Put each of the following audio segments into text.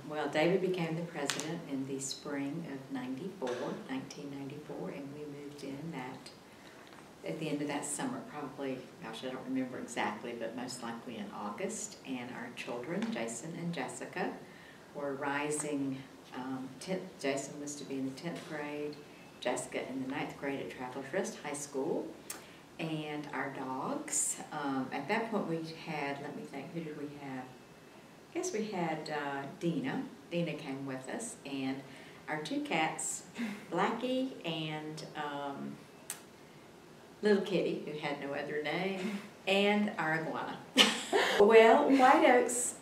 Well, David became the president in the spring of 1994, and we moved in at the end of that summer, probably, gosh, I don't remember exactly, but most likely in August. And our children, Jason and Jessica, were rising. Jason was to be in the 10th grade, Jessica in the 9th grade at Travelers Rest High School. And our dogs, at that point we had, let me think, who did we have? I guess we had Dina. Dina came with us, and our two cats, Blackie and Little Kitty, who had no other name, and our iguana. Well, White Oaks,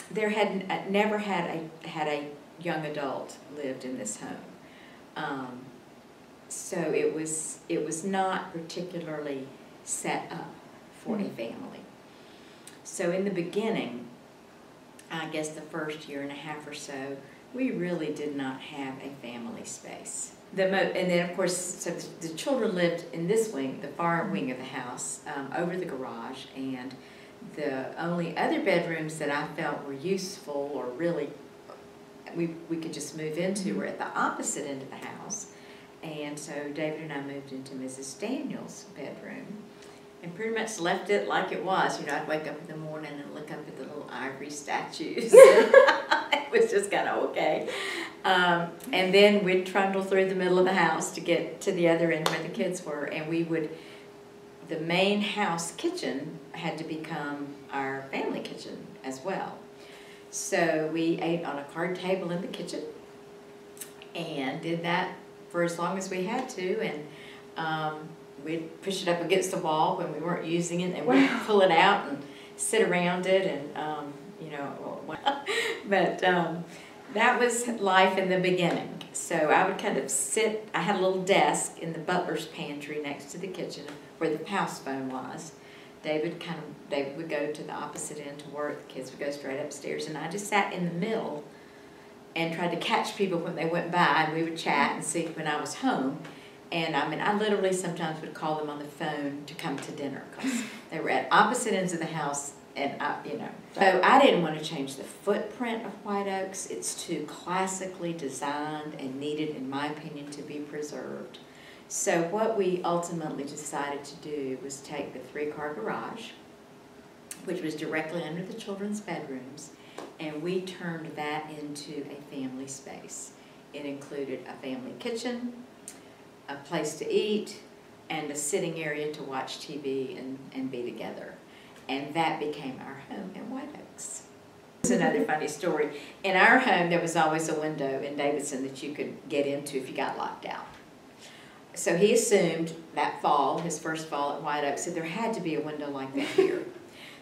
there had never had a young adult lived in this home, so it was not particularly set up for a family. So in the beginning, I guess the first year and a half or so, we really did not have a family space. And then, of course, so the children lived in this wing, the far wing of the house, over the garage, and the only other bedrooms that I felt were useful or really we could just move into were at the opposite end of the house. And so David and I moved into Mrs. Daniel's bedroom and pretty much left it like it was. You know, I'd wake up in the morning and look up at the little ivory statues. It was just kind of okay. And then we'd trundle through the middle of the house to get to the other end where the kids were, and the main house kitchen had to become our family kitchen as well. So we ate on a card table in the kitchen and did that for as long as we had to, and we'd push it up against the wall when we weren't using it, and we'd pull it out and sit around it, and you know, but that was life in the beginning. So I would kind of sit, I had a little desk in the butler's pantry next to the kitchen where the house phone was. David would go to the opposite end to work, the kids would go straight upstairs, and I just sat in the middle and tried to catch people when they went by, and we would chat and see when I was home. And I mean, I literally sometimes would call them on the phone to come to dinner because they were at opposite ends of the house, and you know. So I didn't want to change the footprint of White Oaks. It's too classically designed and needed, in my opinion, to be preserved. So what we ultimately decided to do was take the 3-car garage, which was directly under the children's bedrooms, and we turned that into a family space. It included a family kitchen, a place to eat, and a sitting area to watch TV and be together. And that became our home in White Oaks. It's another funny story. In our home, there was always a window in Davidson that you could get into if you got locked out. So he assumed that fall, his first fall at White Oaks, that there had to be a window like that here.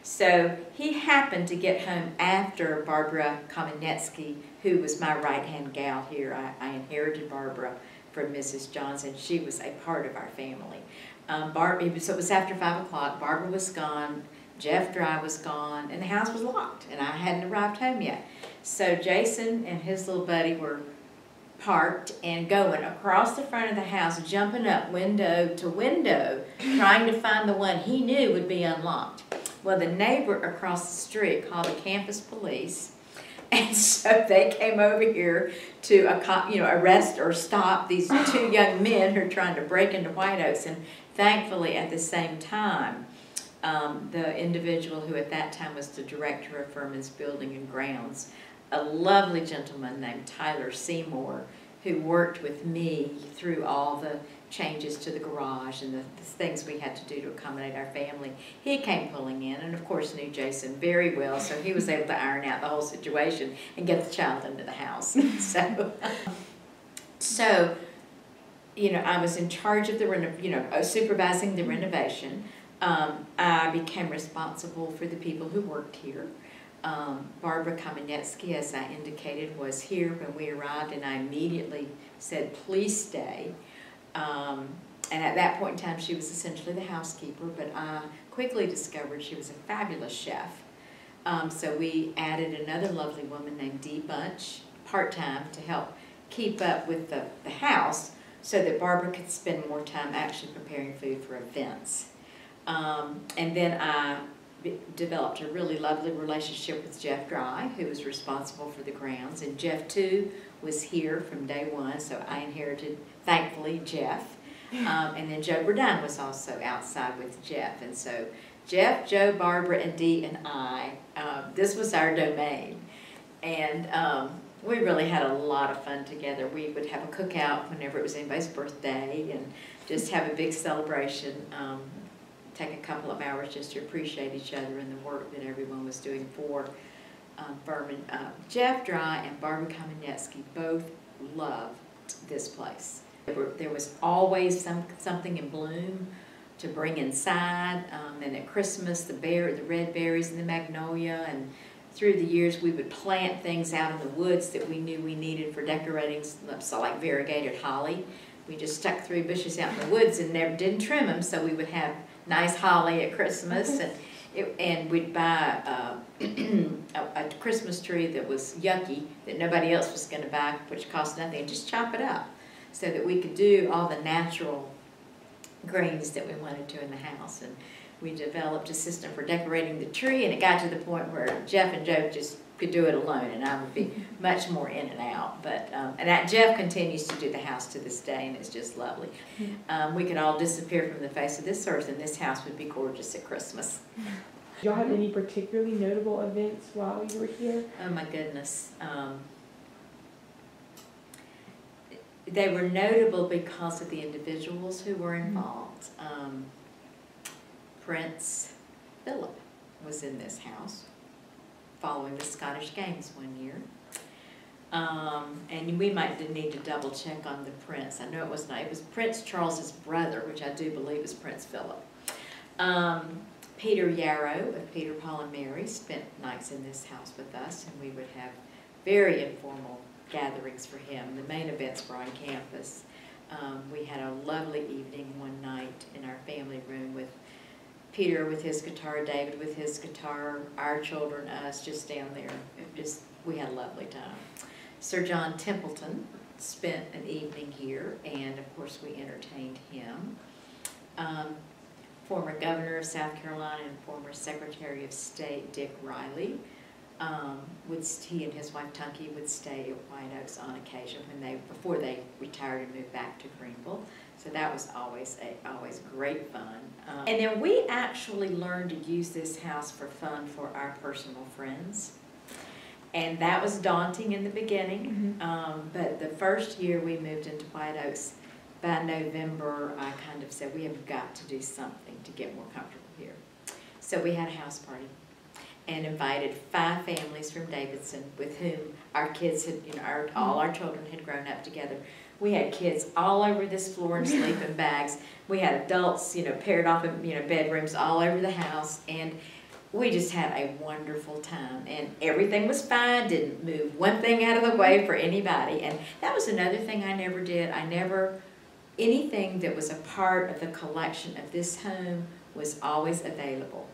So he happened to get home after Barbara Kamenetsky, who was my right-hand gal here. I inherited Barbara from Mrs. Johnson. She was a part of our family. So it was after 5 o'clock. Barbara was gone, Jeff Dry was gone, and the house was locked, and I hadn't arrived home yet. So Jason and his little buddy were parked and going across the front of the house, jumping up window to window, trying to find the one he knew would be unlocked. Well, the neighbor across the street called the campus police, and so they came over here to arrest or stop these 2 young men who are trying to break into White Oaks. And thankfully, at the same time, the individual who at that time was the director of Furman's Building and Grounds, a lovely gentleman named Tyler Seymour, who worked with me through all the changes to the garage and the things we had to do to accommodate our family. He came pulling in and of course knew Jason very well, so he was able to iron out the whole situation and get the child into the house. So you know, I was in charge of the supervising the renovation. I became responsible for the people who worked here. Barbara Kamenetsky, as I indicated, was here when we arrived, and I immediately said, please stay. And at that point in time, she was essentially the housekeeper, but I quickly discovered she was a fabulous chef. So we added another lovely woman named Dee Bunch, part-time, to help keep up with the house so that Barbara could spend more time actually preparing food for events. And then I developed a really lovely relationship with Jeff Dry, who was responsible for the grounds. And Jeff, too, was here from day one, so I inherited, thankfully, Jeff. And then Joe Burdine was also outside with Jeff. And so Jeff, Joe, Barbara, and Dee and I, this was our domain. And we really had a lot of fun together. We would have a cookout whenever it was anybody's birthday and just have a big celebration. Take a couple of hours just to appreciate each other and the work that everyone was doing for Furman. Jeff Dry and Barbara Kamenetsky both loved this place. There was always something in bloom to bring inside, and at Christmas the red berries and the magnolia, and through the years we would plant things out in the woods that we knew we needed for decorating, so like variegated holly. We just stuck 3 bushes out in the woods and never didn't trim them, so we would have nice holly at Christmas, and we'd buy a Christmas tree that was yucky, that nobody else was going to buy, which cost nothing, and just chop it up so that we could do all the natural greens that we wanted to in the house. And we developed a system for decorating the tree, and it got to the point where Jeff and Joe just could do it alone, and I would be much more in and out. But Jeff continues to do the house to this day, and it's just lovely. We could all disappear from the face of this earth, and this house would be gorgeous at Christmas. Did y'all have any particularly notable events while you were here? Oh my goodness. They were notable because of the individuals who were involved. Prince Philip was in this house following the Scottish Games one year. And we might need to double check on the prince. I know it was not. It was Prince Charles's brother, which I do believe is Prince Philip. Peter Yarrow of Peter, Paul, and Mary spent nights in this house with us, and we would have very informal gatherings for him. The main events were on campus. We had a lovely evening one night in our family room with Peter with his guitar, David with his guitar, our children, us, just down there. We had a lovely time. Sir John Templeton spent an evening here, and of course we entertained him. Former Governor of South Carolina and former Secretary of State Dick Riley, he and his wife Tunky would stay at White Oaks on occasion before they retired and moved back to Greenville. So that was always great fun. And then we actually learned to use this house for fun for our personal friends. And that was daunting in the beginning. But the first year we moved into White Oaks, by November, I kind of said, we have got to do something to get more comfortable here. So we had a house party and invited 5 families from Davidson with whom our kids had, all our children had grown up together. We had kids all over this floor in sleeping bags. We had adults, paired off in, bedrooms all over the house, and we just had a wonderful time. And everything was fine, didn't move one thing out of the way for anybody. And that was another thing I never did. Anything that was a part of the collection of this home was always available.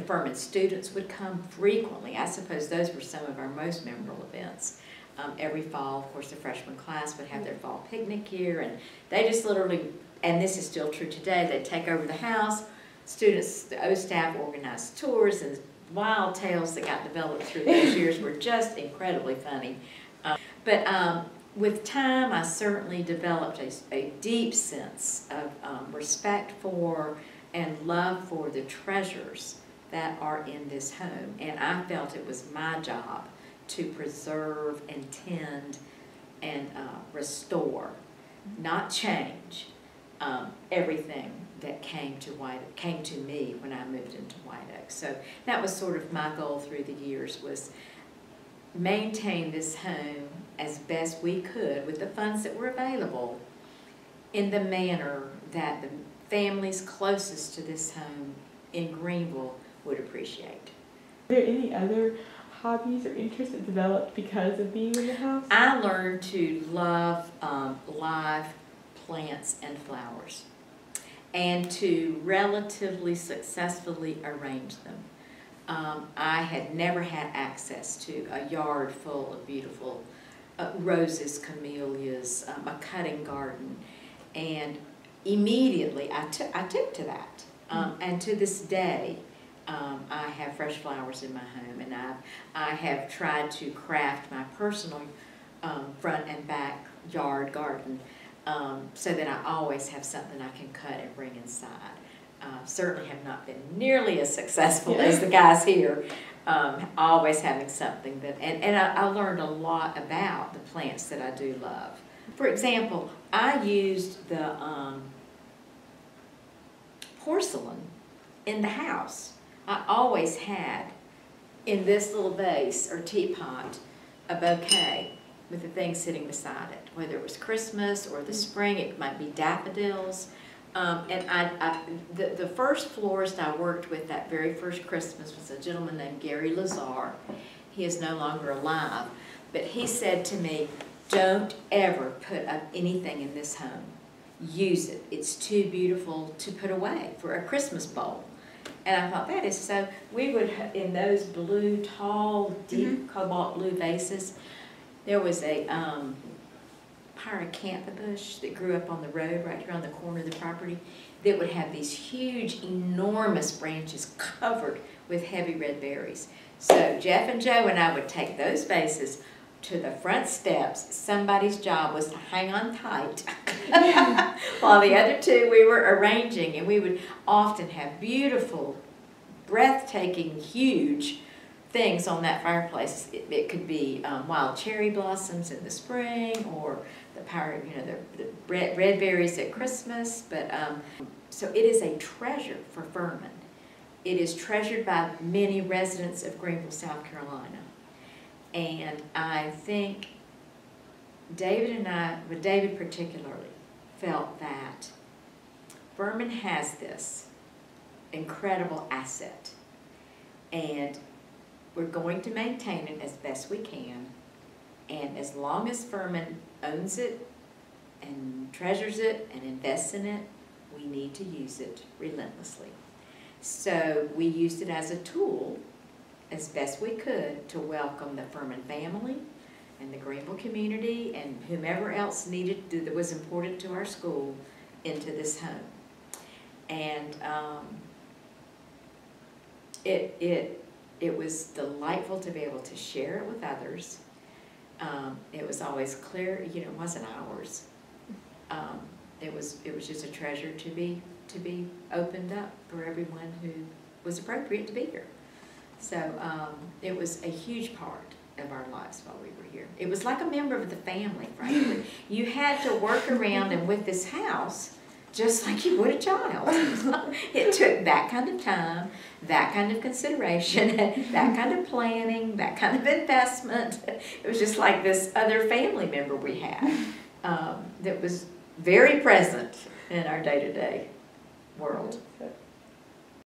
Furman students would come frequently. I suppose those were some of our most memorable events. Every fall, of course, the freshman class would have their fall picnic here, and they just literally, and this is still true today, they'd take over the house. Students, the O staff organized tours, and wild tales that got developed through those years were just incredibly funny. With time, I certainly developed a deep sense of respect for and love for the treasures that are in this home. And I felt it was my job to preserve and tend and restore, not change, everything that came to me when I moved into White Oaks. So that was sort of my goal through the years, was maintain this home as best we could with the funds that were available in the manner that the families closest to this home in Greenville would appreciate. Are there any other hobbies or interests that developed because of being in the house? I learned to love live plants and flowers, and to relatively successfully arrange them. I had never had access to a yard full of beautiful roses, camellias, a cutting garden, and immediately I took to that. And to this day, I have fresh flowers in my home, and I have tried to craft my personal front and back yard garden so that I always have something I can cut and bring inside. Certainly have not been nearly as successful as the guys here, always having something that, and I learned a lot about the plants that I do love. For example, I used the porcelain in the house. I always had in this little vase or teapot a bouquet with the thing sitting beside it, whether it was Christmas or the spring, it might be daffodils. And the first florist I worked with that very first Christmas was a gentleman named Gary Lazar. He is no longer alive, but he said to me, don't ever put up anything in this home. Use it. It's too beautiful to put away for a Christmas bowl. And I thought, that is so, we would, in those blue, tall, deep cobalt blue vases, there was a pyracantha bush that grew up on the road right here on the corner of the property that would have these huge, enormous branches covered with heavy red berries. So Jeff and Joe and I would take those vases to the front steps. Somebody's job was to hang on tight while the other two we were arranging, and we would often have beautiful, breathtaking, huge things on that fireplace. It could be wild cherry blossoms in the spring, or the red berries at Christmas. But so it is a treasure for Furman. It is treasured by many residents of Greenville, South Carolina. And I think David and I, but David particularly, felt that Furman has this incredible asset, and we're going to maintain it as best we can. And as long as Furman owns it and treasures it and invests in it, we need to use it relentlessly. So we used it as a tool as best we could to welcome the Furman family and the Greenville community and whomever else needed that was important to our school into this home. And it was delightful to be able to share it with others. It was always clear, it wasn't ours. It was just a treasure to be opened up for everyone who was appropriate to be here. So it was a huge part of our lives while we were here. It was like a member of the family, frankly. You had to work around and with this house just like you would a child. It took that kind of time, that kind of consideration, that kind of planning, that kind of investment. It was just like this other family member we had that was very present in our day-to-day world.